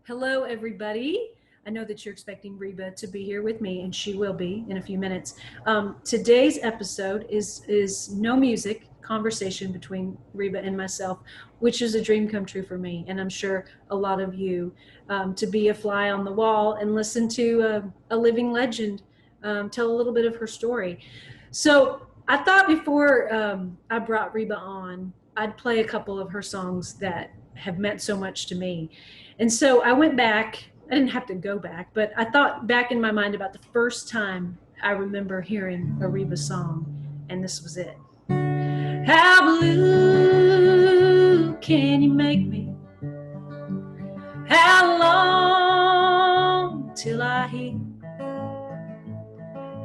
Hello, everybody. I know that you're expecting Reba to be here with me, and she will be in a few minutes. Today's episode is no music conversation between Reba and myself, which is a dream come true for me, and I'm sure a lot of you, to be a fly on the wall and listen to a living legend tell a little bit of her story. So I thought before I brought Reba on, I'd play a couple of her songs that have meant so much to me. And so I went back. I didn't have to go back, but I thought back in my mind about the first time I remember hearing a Reba song, and this was it. How blue can you make me? How long till I heal?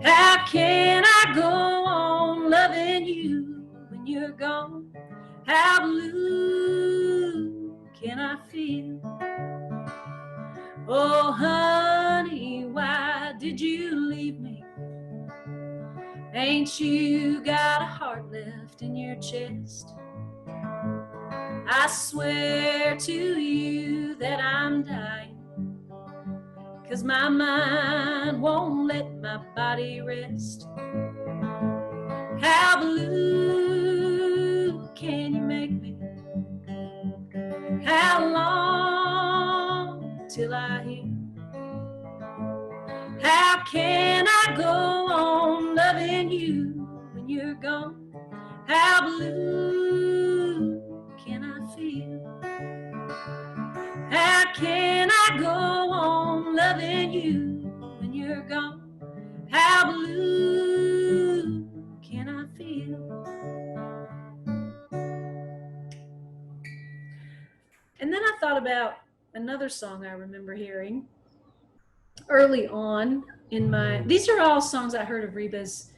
How can I go on loving you when you're gone? How blue can I feel? Oh, honey, why did you leave me? Ain't you got a heart left in your chest? I swear to you that I'm dying, 'cause my mind won't let my body rest. How blue can you make me? How long till I hear? How can I go on loving you when you're gone? How blue can I feel? How can I go on loving you when you're gone? How blue can I feel? And then I thought about another song I remember hearing early on in these are all songs I heard of Reba's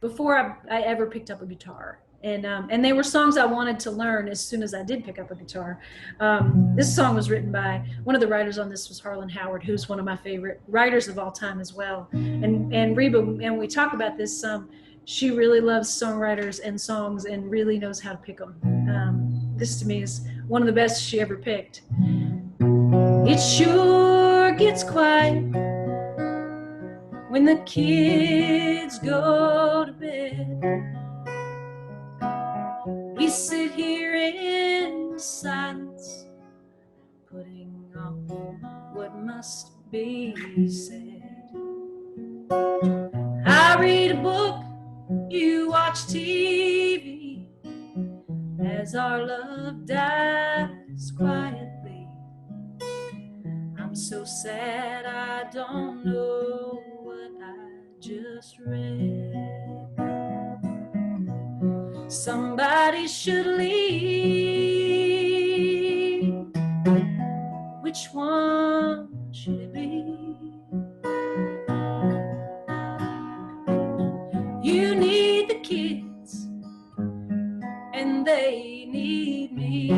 before I ever picked up a guitar. And they were songs I wanted to learn as soon as I did pick up a guitar. This song was written by, one of the writers on this was Harlan Howard, who's one of my favorite writers of all time as well. And Reba, and we talk about this some, she really loves songwriters and songs and really knows how to pick them. This to me is one of the best she ever picked. It sure gets quiet when the kids go to bed. We sit here in silence, putting off what must be said. I read a book, you watch TV, as our love dies quietly. I'm so sad I don't know what I just read. Somebody should leave. Which one should it be? You need the kids, and they need me.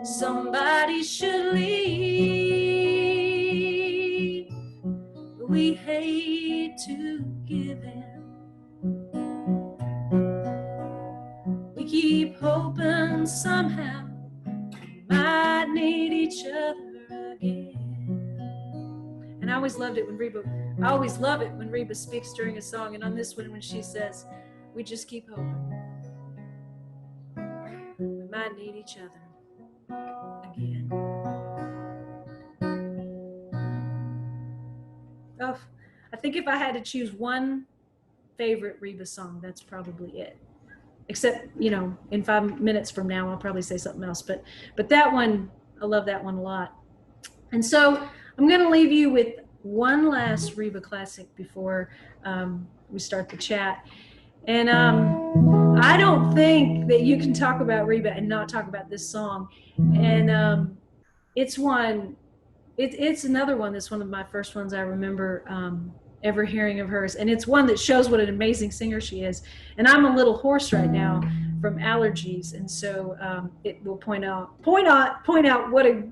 Somebody should leave. We hate to give in. We keep hoping somehow we might need each other again. And I always loved it when I always love it when Reba speaks during a song, and on this one when she says, we just keep hoping we might need each other again. Oh, I think if I had to choose one favorite Reba song, that's probably it. Except, in 5 minutes from now, I'll probably say something else. But that one, I love that one a lot. And so I'm going to leave you with one last Reba classic before we start the chat. And I don't think that you can talk about Reba and not talk about this song. And it's another one that's one of my first ones I remember ever hearing of hers, and it's one that shows what an amazing singer she is. And I'm a little hoarse right now from allergies, and so it will point out what a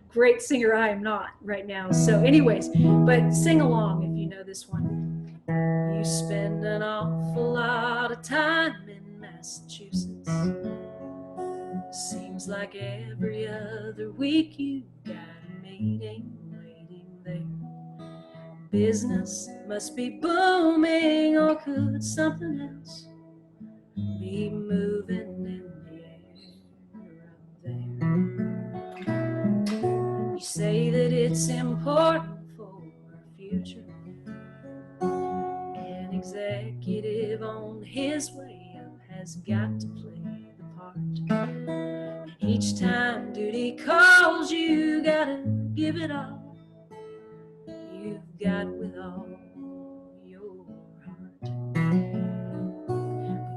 great singer I am not right now. So anyways, but sing along if you know this one. You spend an awful lot of time in Massachusetts, Seems like every other week you got a meeting waiting there. Business must be booming, or could something else be moving in the air up there? You say that it's important for our future. An executive on his way up has got to play the part. Each time duty calls, you gotta give it all you've got with all your heart.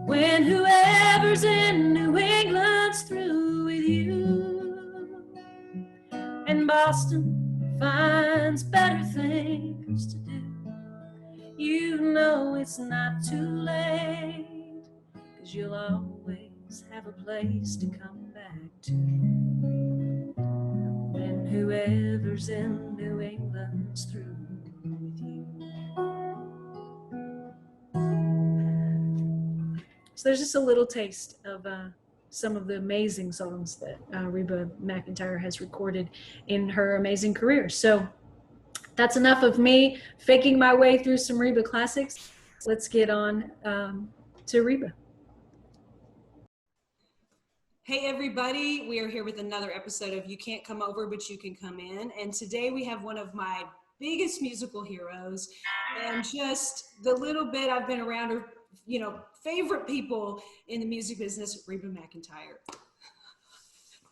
When whoever's in New England's through with you, and Boston finds better things to do, you know it's not too late, 'cause you'll always have a place to come back to. When whoever's in New England's through with you. So there's just a little taste of some of the amazing songs that Reba McEntire has recorded in her amazing career. So that's enough of me faking my way through some Reba classics. Let's get on to Reba. Hey everybody, we are here with another episode of You Can't Come Over, But You Can Come In. And today we have one of my biggest musical heroes, and just the little bit I've been around her, you know, favorite people in the music business, Reba McEntire.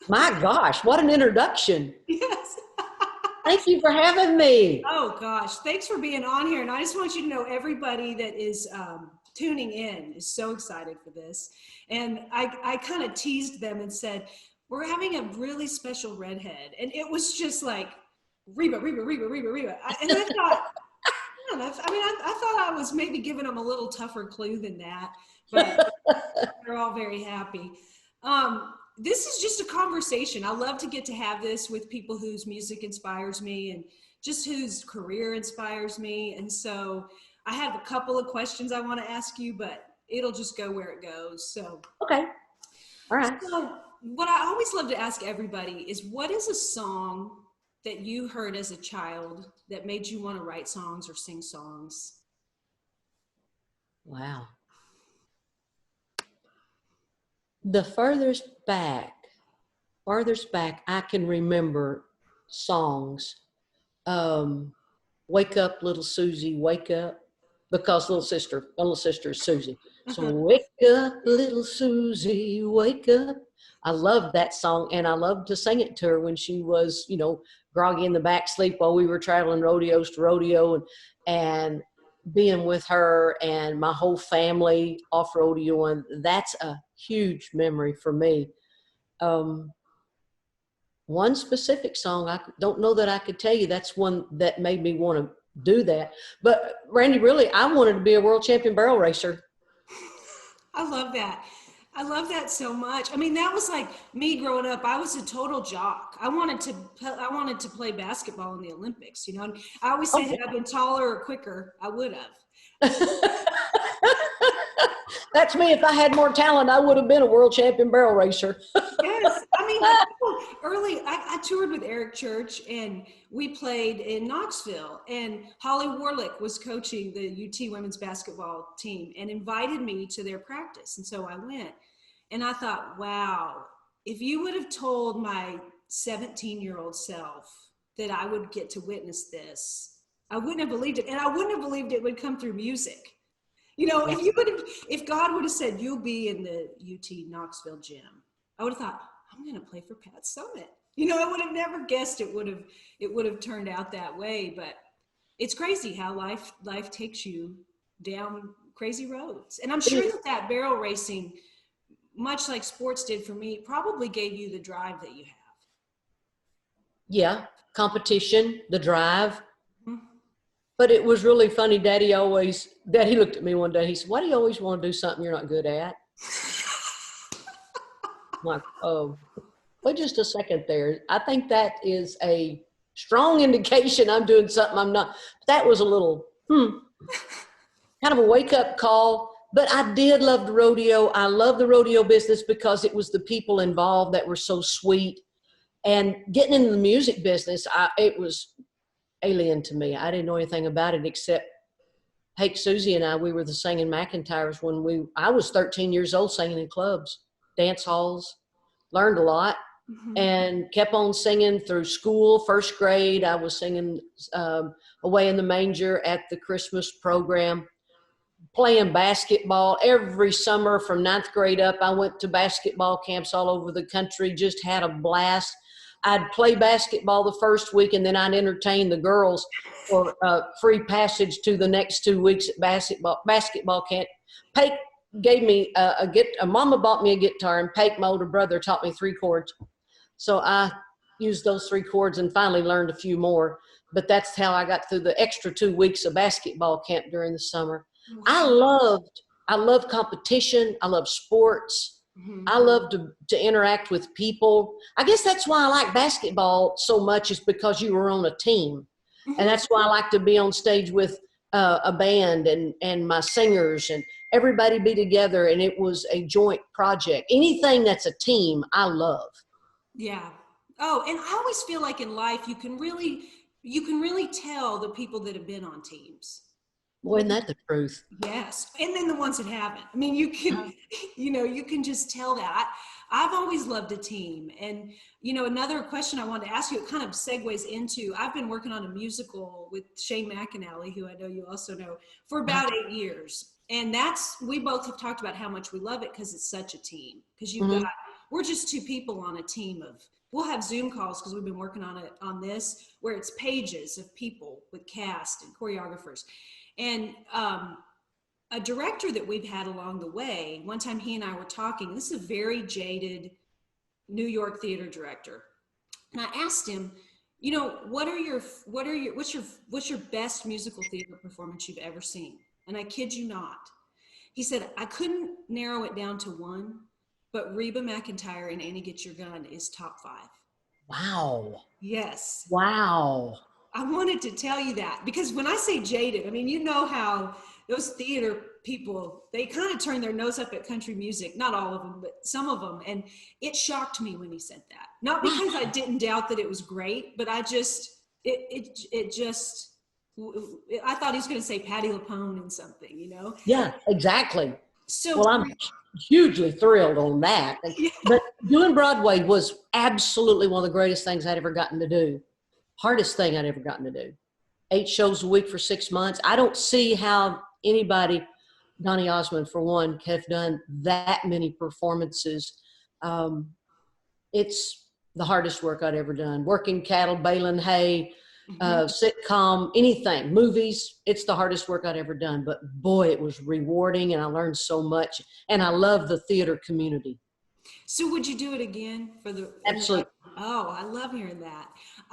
My gosh, what an introduction. Yes. Thank you for having me. Oh gosh, thanks for being on here. And I just want you to know everybody that is tuning in is so excited for this. And I kind of teased them and said, we're having a really special redhead. And it was just like, Reba, Reba, Reba, Reba, Reba. And I thought, I thought I was maybe giving them a little tougher clue than that, but they're all very happy. This is just a conversation. I love to get to have this with people whose music inspires me and just whose career inspires me. And so I have a couple of questions I want to ask you, but it'll just go where it goes. So okay. All right. So what I always love to ask everybody is, what is a song that you heard as a child that made you want to write songs or sing songs? Wow. The farthest back I can remember songs. Wake up, little Susie, wake up. Because little sister is Susie. So wake up, little Susie, wake up. I loved that song, and I loved to sing it to her when she was, you know, groggy in the back sleep while we were traveling rodeos to rodeo, and being with her and my whole family off rodeo. And that's a huge memory for me. One specific song, I don't know that I could tell you that's one that made me want to do that. But Brandy, really, I wanted to be a world champion barrel racer. I love that. I love that so much. I mean, that was like me growing up. I was a total jock. I wanted to play basketball in the Olympics, you know. And I always say, had I been taller or quicker, I would have. That's me. If I had more talent, I would have been a world champion barrel racer. Yes. I mean, early, I toured with Eric Church, and we played in Knoxville, and Holly Warlick was coaching the UT women's basketball team and invited me to their practice. And so I went, and I thought, wow, if you would have told my 17-year-old self that I would get to witness this, I wouldn't have believed it. And I wouldn't have believed it would come through music. You know, if God would have said, you'll be in the UT Knoxville gym, I would have thought, I'm going to play for Pat Summitt. You know, I would have never guessed it would have turned out that way. But it's crazy how life takes you down crazy roads. And I'm sure that barrel racing, much like sports did for me, probably gave you the drive that you have. Yeah, competition, the drive. But it was really funny. Daddy looked at me one day. He said, why do you always want to do something you're not good at? I'm like, oh, wait just a second there. I think that is a strong indication I'm doing something I'm not. That was a little, kind of a wake-up call. But I did love the rodeo. I love the rodeo business because it was the people involved that were so sweet. And getting into the music business, it was alien to me. I didn't know anything about it except Hank, Susie, and we were the singing McIntyres when I was 13 years old, singing in clubs, dance halls, learned a lot, and kept on singing through school. First grade, I was singing Away in the Manger at the Christmas program, playing basketball every summer from ninth grade up. I went to basketball camps all over the country, just had a blast. I'd play basketball the first week, and then I'd entertain the girls for free passage to the next 2 weeks at basketball camp. Pate gave me mama bought me a guitar, and Pate, my older brother, taught me 3 chords. So I used those 3 chords and finally learned a few more. But that's how I got through the extra 2 weeks of basketball camp during the summer. I love competition. I love sports. I love to interact with people. I guess that's why I like basketball so much, is because you were on a team. And that's why I like to be on stage with a band and my singers and everybody be together. And it was a joint project. Anything that's a team, I love. Yeah. Oh, and I always feel like in life, you can really tell the people that have been on teams. Boy, isn't that the truth? Yes. And then the ones that haven't. I mean, you can, you can just tell that. I've always loved a team. And, another question I wanted to ask you, it kind of segues into, I've been working on a musical with Shane McAnally, who I know you also know, for about 8 years. And we both have talked about how much we love it because it's such a team. Because we're just 2 people on a team we'll have Zoom calls because we've been working on this, where it's pages of people with cast and choreographers. And a director that we've had along the way, one time he and I were talking, this is a very jaded New York theater director. And I asked him, what's your best musical theater performance you've ever seen? And I kid you not. He said, I couldn't narrow it down to one, but Reba McEntire and Annie Get Your Gun is top 5. Wow. Yes. Wow. I wanted to tell you that because when I say jaded, I mean, you know how those theater people, they kind of turn their nose up at country music. Not all of them, but some of them. And it shocked me when he said that. Not because I didn't doubt that it was great, but I thought he was going to say Patti LuPone and something, Yeah, exactly. So, well, I'm hugely thrilled on that. Yeah. But doing Broadway was absolutely one of the greatest things I'd ever gotten to do. Hardest thing I'd ever gotten to do. 8 shows a week for 6 months. I don't see how anybody, Donny Osmond for one, have done that many performances. It's the hardest work I'd ever done. Working cattle, baling hay, sitcom, anything, movies. It's the hardest work I'd ever done. But boy, it was rewarding, and I learned so much. And I love the theater community. So would you do it again for the? Absolutely. Oh, I love hearing that.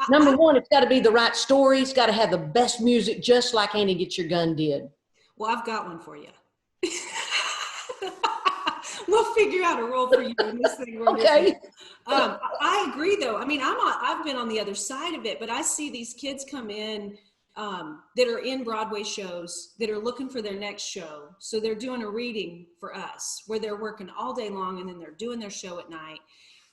Number one, it's got to be the right story. It's got to have the best music, just like Annie Get Your Gun did. Well, I've got one for you. We'll figure out a role for you in this thing. Okay. I agree, though. I mean, I've been on the other side of it, but I see these kids come in that are in Broadway shows that are looking for their next show. So they're doing a reading for us where they're working all day long, and then they're doing their show at night,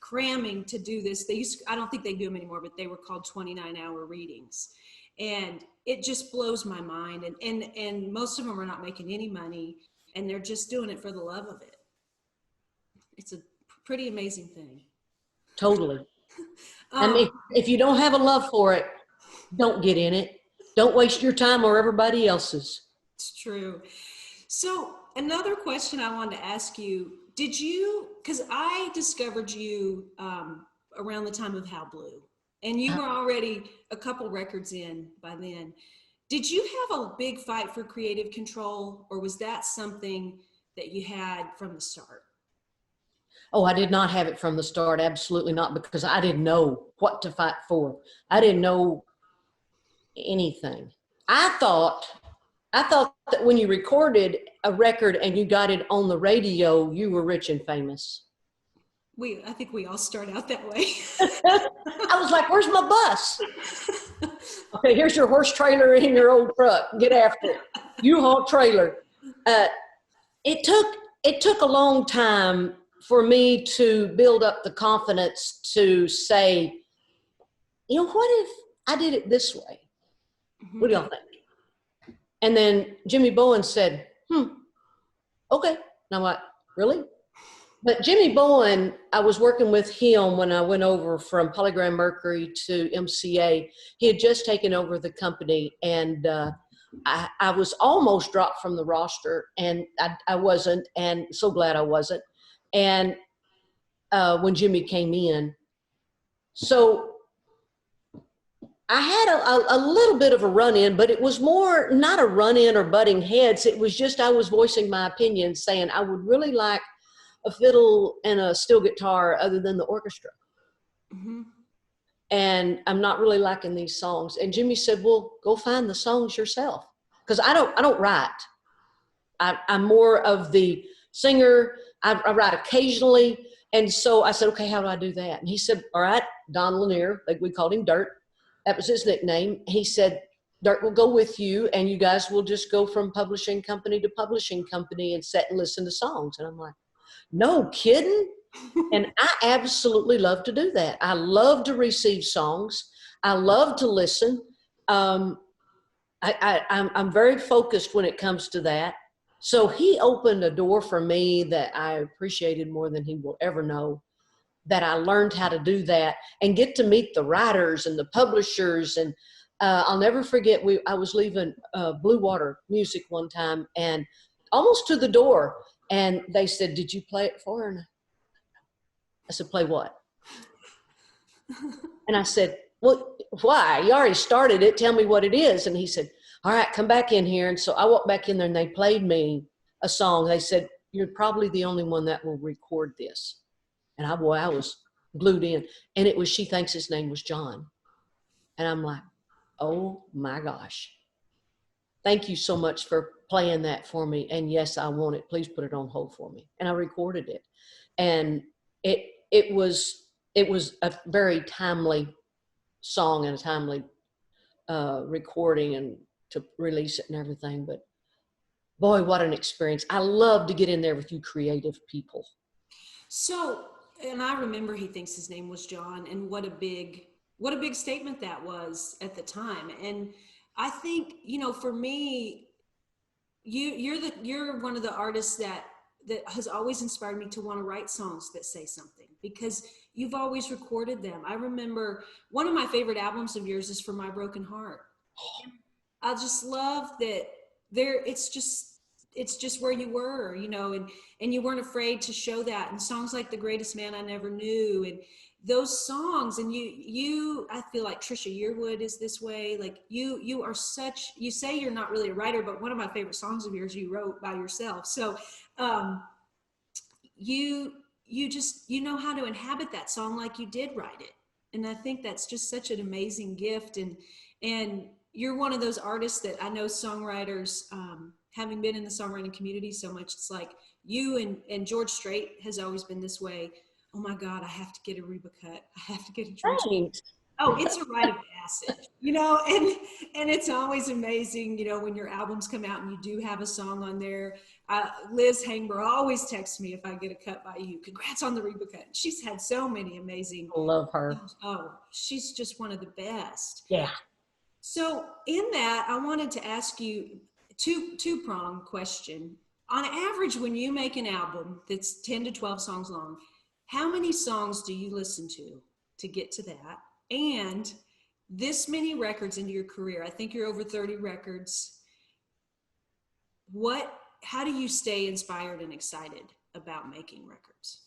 cramming to do this. I don't think they do them anymore, but they were called 29-hour readings. And it just blows my mind. And most of them are not making any money, and they're just doing it for the love of it. It's a pretty amazing thing. Totally. I mean, if you don't have a love for it, don't get in it. Don't waste your time or everybody else's. It's true. So another question I wanted to ask you, because I discovered you around the time of How Blue, and you were already a couple records in by then. Did you have a big fight for creative control, or was that something that you had from the start? Oh, I did not have it from the start. Absolutely not, because I didn't know what to fight for. I didn't know anything. I thought that when you recorded a record and you got it on the radio, you were rich and famous. I think we all start out that way. I was like, where's my bus? Okay, here's your horse trailer in your old truck. Get after it. U-Haul trailer. it took a long time for me to build up the confidence to say, what if I did it this way? What do y'all think? And then Jimmy Bowen said, okay. And I'm like, really? But Jimmy Bowen, I was working with him when I went over from Polygram Mercury to MCA. He had just taken over the company, and I was almost dropped from the roster, and I wasn't, and so glad I wasn't. And when Jimmy came in, so I had a little bit of a run-in, but it was more not a run-in or butting heads. It was just I was voicing my opinion, saying I would really like a fiddle and a steel guitar other than the orchestra. And I'm not really liking these songs. And Jimmy said, well, go find the songs yourself. Because I don't write. I'm more of the singer. I write occasionally. And so I said, okay, how do I do that? And he said, all right, Don Lanier, like we called him Dirt. That was his nickname. He said, Dirt will go with you, and you guys will just go from publishing company to publishing company and sit and listen to songs. And I'm like, no kidding. And I absolutely love to do that. I love to receive songs. I love to listen. I'm very focused when it comes to that. So he opened a door for me that I appreciated more than he will ever know, that I learned how to do that and get to meet the writers and the publishers. And I'll never forget, I was leaving Blue Water Music one time, and almost to the door, and they said, did you play it for her? And I said, play what? And I said, well, why? You already started it. Tell me what it is. And he said, all right, come back in here. And so I walked back in there, and they played me a song. They said, you're probably the only one that will record this. And I was glued in. And it was She Thinks His Name Was John. And I'm like, oh my gosh. Thank you so much for playing that for me. And yes, I want it. Please put it on hold for me. And I recorded it. And it was a very timely song and a timely recording and to release it and everything. But boy, what an experience. I love to get in there with you creative people. So, and I remember He Thinks His Name Was John, and what a big statement that was at the time. And I think, for me, you're one of the artists that has always inspired me to want to write songs that say something, because you've always recorded them. I remember one of my favorite albums of yours is For My Broken Heart. I just love that it's just where you were, and you weren't afraid to show that. And songs like The Greatest Man I Never Knew, and those songs, and I feel like Trisha Yearwood is this way. Like you are such, you say you're not really a writer, but one of my favorite songs of yours you wrote by yourself. So you know how to inhabit that song like you did write it. And I think that's just such an amazing gift. And you're one of those artists that I know songwriters, having been in the songwriting community so much, it's like you and George Strait has always been this way. Oh my God, I have to get a Reba cut. I have to get a George. Oh, it's a rite of passage, and it's always amazing, when your albums come out and you do have a song on there. Liz Hangber always texts me if I get a cut by you. Congrats on the Reba cut. She's had so many amazing. I love her. Oh, she's just one of the best. Yeah. So in that, I wanted to ask you two-pronged question. On average, when you make an album that's 10 to 12 songs long, how many songs do you listen to get to that? And this many records into your career, I think you're over 30 records. How do you stay inspired and excited about making records?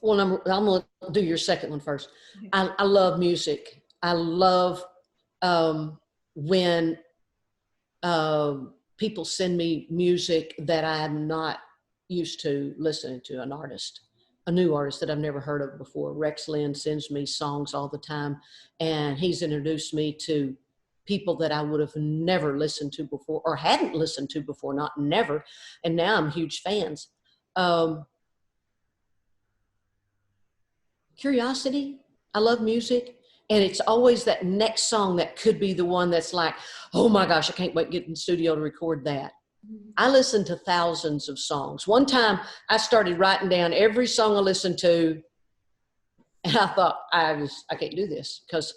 Well, I'm going to do your second one first. Okay. I love music. I love when people send me music that I'm not used to listening to, a new artist that I've never heard of before. Rex Lynn sends me songs all the time, and he's introduced me to people that I would have never listened to before, or hadn't listened to before, not never, and now I'm huge fans. Curiosity, I love music, and it's always that next song that could be the one that's like, oh my gosh, I can't wait to get in the studio to record that. I listen to thousands of songs. One time I started writing down every song I listened to, and I thought, I can't do this because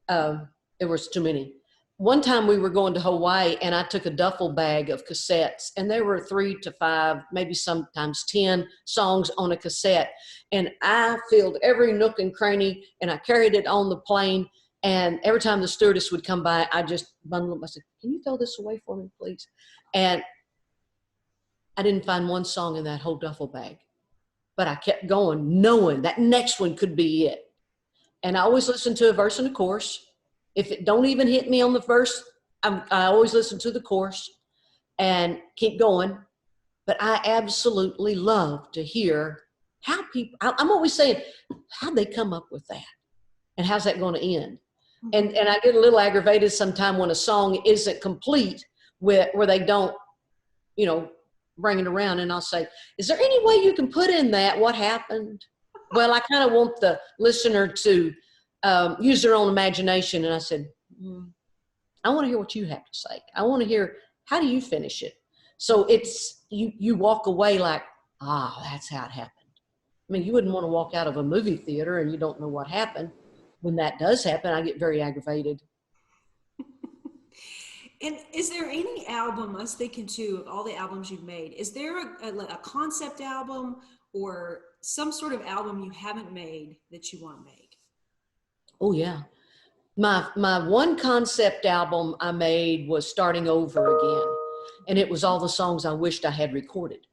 there was too many. One time we were going to Hawaii, and I took a duffel bag of cassettes, and there were 3 to 5, maybe sometimes 10 songs on a cassette. And I filled every nook and cranny, and I carried it on the plane. And every time the stewardess would come by, I just bundled them. I said, "Can you throw this away for me, please?" And I didn't find one song in that whole duffel bag, but I kept going, knowing that next one could be it. And I always listen to a verse and a chorus. If it don't even hit me on the verse, I always listen to the chorus and keep going. But I absolutely love to hear how people, I'm always saying, how'd they come up with that? And how's that going to end? And I get a little aggravated sometime when a song isn't complete where they don't, bring it around. And I'll say, is there any way you can put in that what happened? Well, I kind of want the listener to use their own imagination. And I said, I want to hear what you have to say. I want to hear, how do you finish it? So it's, you walk away like, that's how it happened. I mean, you wouldn't want to walk out of a movie theater and you don't know what happened. When that does happen, I get very aggravated. And is there any album, I was thinking too, of all the albums you've made, is there a concept album or some sort of album you haven't made that you want to make? Oh, yeah. My one concept album I made was Starting Over Again. And it was all the songs I wished I had recorded.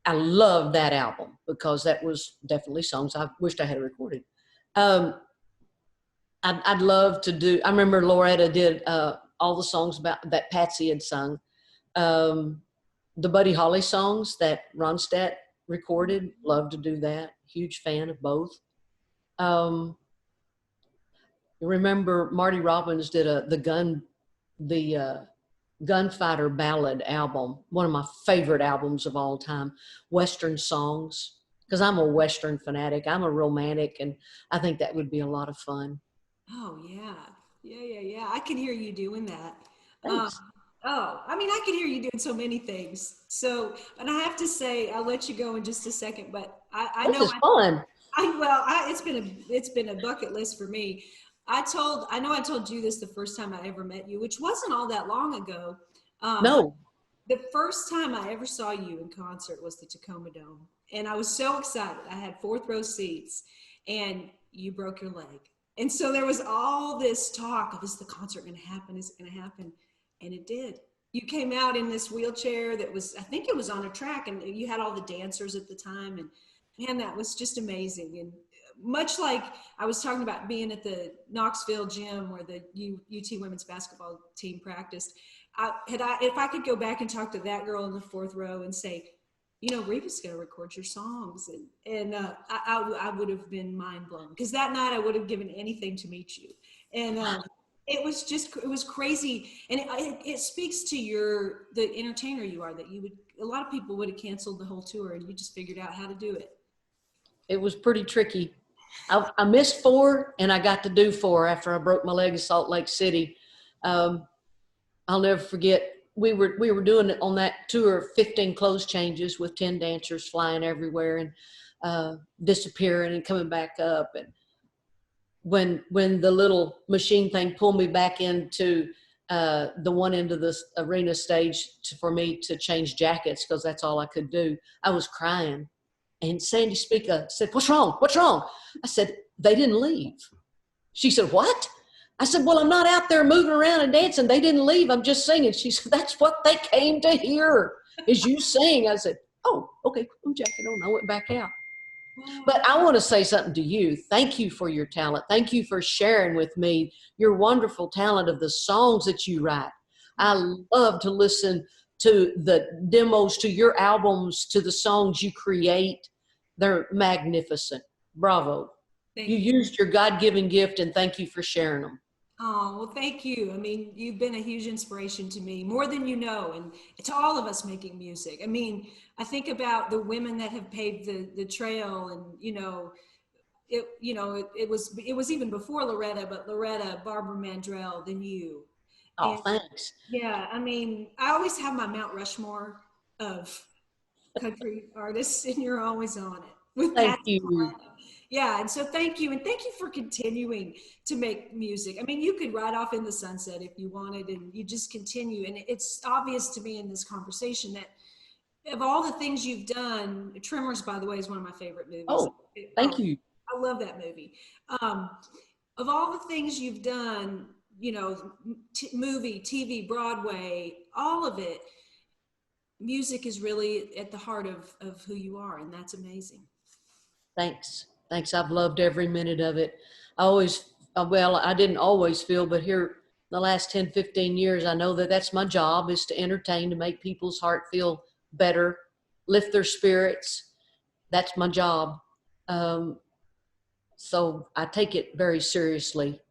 I loved that album because that was definitely songs I wished I had recorded. I'd love to do, I remember Loretta did all the songs about that Patsy had sung. The Buddy Holly songs that Ronstadt recorded, love to do that. Huge fan of both. Remember Marty Robbins did the Gunfighter Ballad album, one of my favorite albums of all time, Western songs, because I'm a Western fanatic. I'm a romantic, and I think that would be a lot of fun. Oh, yeah. Yeah. I can hear you doing that. Thanks. I mean, I can hear you doing so many things. So, and I have to say, I'll let you go in just a second, but I This know is fun. it's been a bucket list for me. I know I told you this the first time I ever met you, which wasn't all that long ago. No. The first time I ever saw you in concert was the Tacoma Dome. And I was so excited. I had 4th row seats and you broke your leg. And so there was all this talk of, is the concert going to happen? Is it going to happen? And it did. You came out in this wheelchair that was, I think it was on a track, and you had all the dancers at the time. And man, that was just amazing. And much like I was talking about being at the Knoxville gym where the UT women's basketball team practiced, if I could go back and talk to that girl in the 4th row and say, Reba's going to record your songs. And I would have been mind blown, because that night I would have given anything to meet you. And it was crazy. And it speaks to the entertainer you are, that a lot of people would have canceled the whole tour and you just figured out how to do it. It was pretty tricky. I missed 4 and I got to do 4 after I broke my leg in Salt Lake City. I'll never forget, we were doing it on that tour, 15 clothes changes with 10 dancers flying everywhere and disappearing and coming back up. And when the little machine thing pulled me back into the one end of the arena stage for me to change jackets, because that's all I could do, I was crying. And Sandy Speaker said, "What's wrong? What's wrong?" I said, "They didn't leave." She said, "What?" I said, "Well, I'm not out there moving around and dancing. They didn't leave. I'm just singing." She said, "That's what they came to hear, is you sing." I said, "Oh, okay, put my jacket on." I went back out. But I want to say something to you. Thank you for your talent. Thank you for sharing with me your wonderful talent of the songs that you write. I love to listen to the demos, to your albums, to the songs you create. They're magnificent. Bravo. You used your God-given gift, and thank you for sharing them. Oh, well, thank you. I mean, you've been a huge inspiration to me, more than you know, and to all of us making music. I mean, I think about the women that have paved the trail, and it was even before Loretta, but Loretta, Barbara Mandrell, then you. Oh, thanks. Yeah, I mean, I always have my Mount Rushmore of country artists, and you're always on it with Thank Pat. you. Yeah, and so thank you, and thank you for continuing to make music. I mean, you could ride off in the sunset if you wanted, and you just continue. And it's obvious to me in this conversation that of all the things you've done, Tremors, by the way, is one of my favorite movies. Oh, thank you. I love that movie. Um, of all the things you've done, you know, movie, TV, Broadway, all of it, music is really at the heart of who you are, and that's amazing. Thanks. Thanks. I've loved every minute of it. I always, well, I didn't always feel, but here the last 10, 15 years, I know that that's my job, is to entertain, to make people's heart feel better, lift their spirits. That's my job. So I take it very seriously.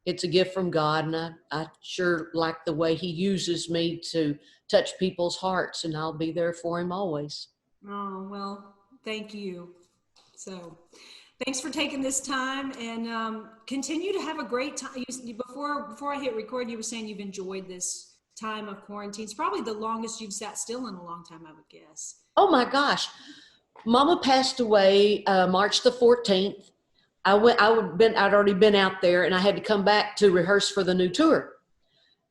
It's a gift from God, and I sure like the way he uses me to touch people's hearts, and I'll be there for him always. Oh, well, thank you. So thanks for taking this time, and continue to have a great time. Before I hit record, you were saying you've enjoyed this time of quarantine. It's probably the longest you've sat still in a long time, I would guess. Oh my gosh. Mama passed away March the 14th. I'd already been out there, and I had to come back to rehearse for the new tour.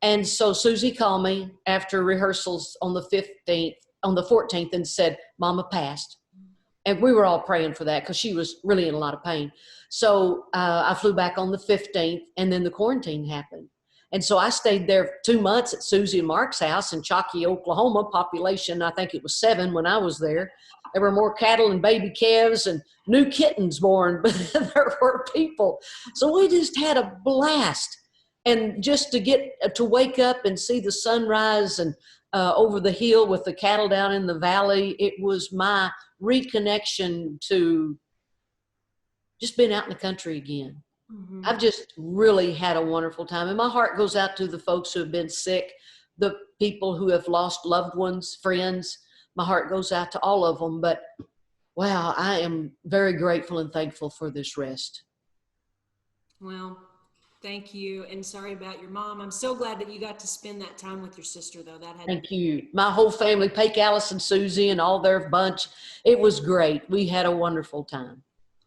And so Susie called me after rehearsals on the 14th and said, Mama passed. And we were all praying for that because she was really in a lot of pain. So I flew back on the 15th, and then the quarantine happened. And so I stayed there 2 months at Susie and Mark's house in Chalky, Oklahoma. Population, I think it was 7 when I was there. There were more cattle and baby calves and new kittens born, but there were people. So we just had a blast. And just to get to wake up and see the sunrise and over the hill with the cattle down in the valley, it was my reconnection to just being out in the country again. Mm-hmm. I've just really had a wonderful time. And my heart goes out to the folks who have been sick, the people who have lost loved ones, friends. My heart goes out to all of them. But wow, I am very grateful and thankful for this rest. Well, thank you. And sorry about your mom. I'm so glad that you got to spend that time with your sister, though. Thank you. My whole family, Pake, Alice, and Susie, and all their bunch. It was great. We had a wonderful time.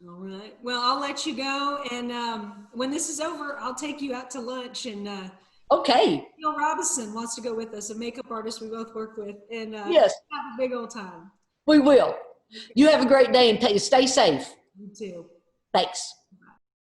All right. Well, I'll let you go. And when this is over, I'll take you out to lunch. And okay. Neil Robinson wants to go with us, a makeup artist we both work with. And yes, have a big old time. We will. You have a great day and stay safe. You too. Thanks.